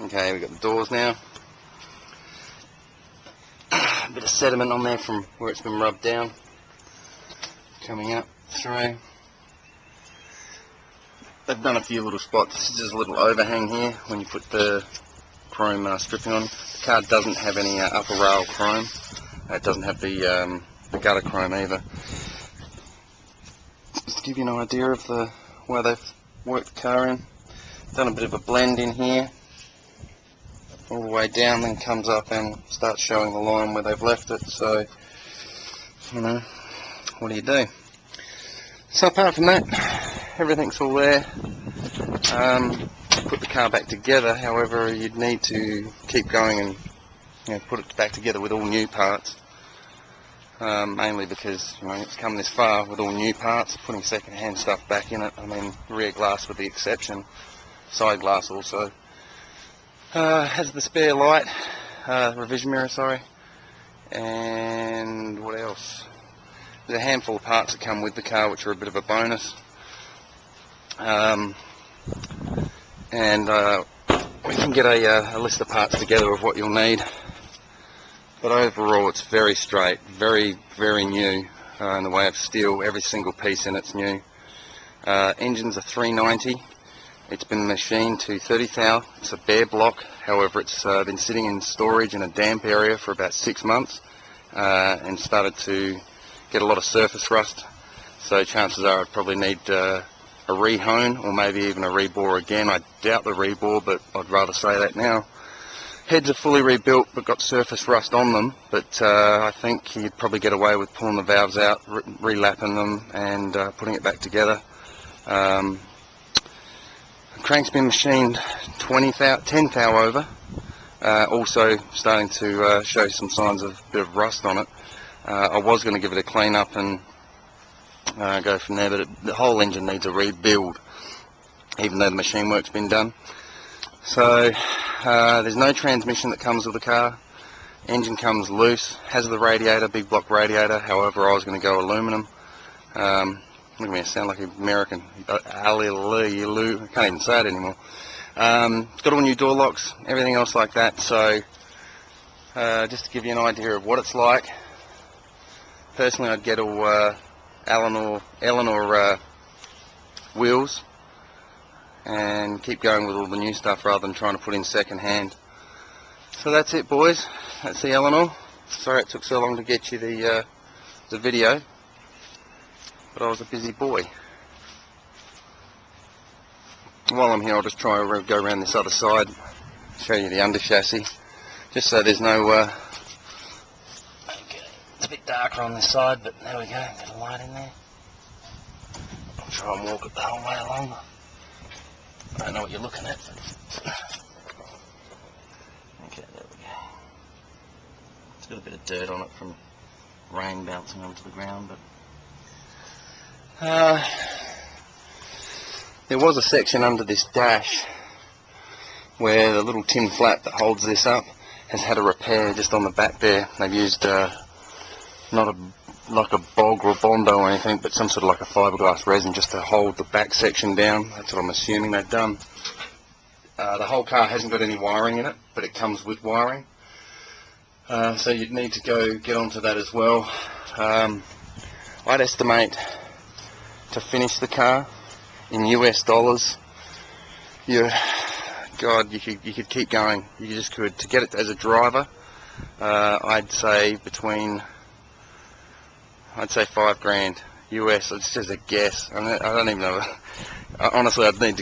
Okay, we've got the doors now. A bit of sediment on there from where it's been rubbed down, coming up through. They've done a few little spots. This is just a little overhang here when you put the chrome stripping on. The car doesn't have any upper rail chrome. It doesn't have the gutter chrome either. Just to give you an idea of the way they've worked the car in. Done a bit of a blend in here, all the way down, then comes up and starts showing the line where they've left it. So, you know, what do you do? So apart from that, everything's all there. Put the car back together, however, you'd need to keep going and, you know, put it back together with all new parts. Mainly because, you know, it's come this far with all new parts. Putting second-hand stuff back in it, I mean, rear glass with the exception, side glass also. Has the spare light, revision mirror, sorry, and what else? There's a handful of parts that come with the car which are a bit of a bonus. And we can get a list of parts together of what you'll need. But overall it's very straight, very, very new in the way of steel. Every single piece in it's new. Engine's a 390. It's been machined to 30 thou. It's a bare block. However, it's been sitting in storage in a damp area for about 6 months and started to get a lot of surface rust. So chances are I'd probably need a re-hone or maybe even a rebore again. I doubt the rebore, but I'd rather say that now. Heads are fully rebuilt but got surface rust on them, but I think you'd probably get away with pulling the valves out, relapping them and putting it back together. The crank's been machined 10 thou over, also starting to show some signs of a bit of rust on it. I was going to give it a clean up and go from there, but the whole engine needs a rebuild, even though the machine work's been done. So there's no transmission that comes with the car. Engine comes loose, has the radiator, big block radiator. However, I was going to go aluminum. Look at me, I sound like an American. I can't even say it anymore. It's got all new door locks, everything else like that. So just to give you an idea of what it's like, personally I'd get all Eleanor wheels and keep going with all the new stuff rather than trying to put in second hand. So that's it, boys. That's the Eleanor. Sorry it took so long to get you the video, but I was a busy boy. While I'm here, I'll just try and go around this other side, show you the under chassis, just so there's no okay, it's a bit darker on this side, but there we go, got a light in there. I'll try and walk it the whole way along. I don't know what you're looking at, but okay, there we go. It's got a bit of dirt on it from rain bouncing onto the ground, but there was a section under this dash where the little tin flap that holds this up has had a repair just on the back there. They've used not like a bog or a bondo or anything, but some sort of like a fiberglass resin just to hold the back section down. That's what I'm assuming they've done. The whole car hasn't got any wiring in it, but it comes with wiring. So you'd need to go get onto that as well. I'd estimate to finish the car in US dollars, God, you could keep going. You just could. To get it as a driver, I'd say $5 grand US. It's just a guess. I don't even know. Honestly, I'd need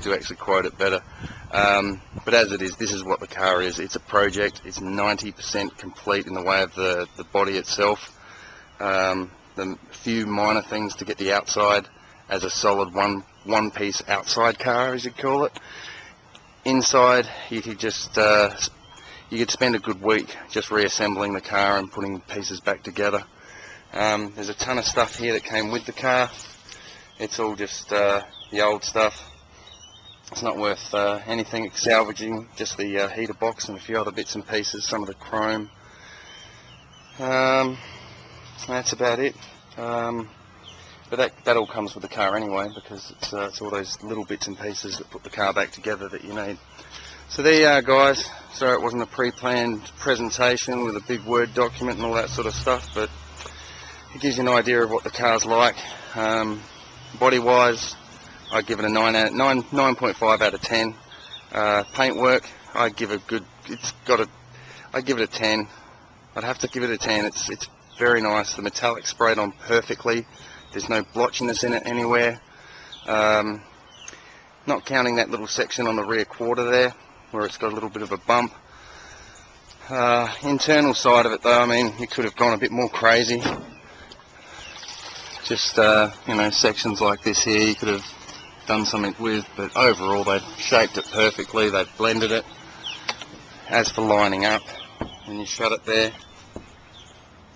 to actually quote it better. But as it is, this is what the car is. It's a project. It's 90% complete in the way of the body itself. The few minor things to get the outside as a solid one piece outside car, as you'd call it. Inside, you could just you could spend a good week just reassembling the car and putting pieces back together. There's a ton of stuff here that came with the car. It's all just the old stuff. It's not worth anything salvaging, just the heater box and a few other bits and pieces, some of the chrome. That's about it. But that all comes with the car anyway, because it's all those little bits and pieces that put the car back together that you need. So there you are, guys. Sorry it wasn't a pre-planned presentation with a big Word document and all that sort of stuff, but it gives you an idea of what the car's like. Body-wise, I'd give it a 9.5 out of 10. Paintwork, I'd give it a 10. I'd have to give it a 10. It's very nice. The metallic sprayed on perfectly. There's no blotchiness in it anywhere. Not counting that little section on the rear quarter there, where it's got a little bit of a bump. Internal side of it though, I mean, you could have gone a bit more crazy. Just, you know, sections like this here you could have done something with, but overall they've shaped it perfectly, they've blended it. As for lining up, when you shut it there,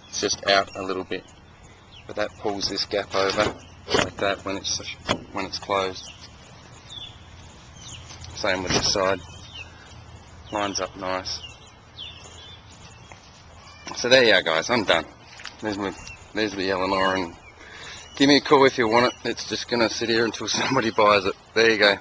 it's just out a little bit, but that pulls this gap over like that when it's closed. Same with this side, lines up nice. So there you are, guys, I'm done. There's the Eleanor, and give me a call if you want it. It's just going to sit here until somebody buys it. There you go.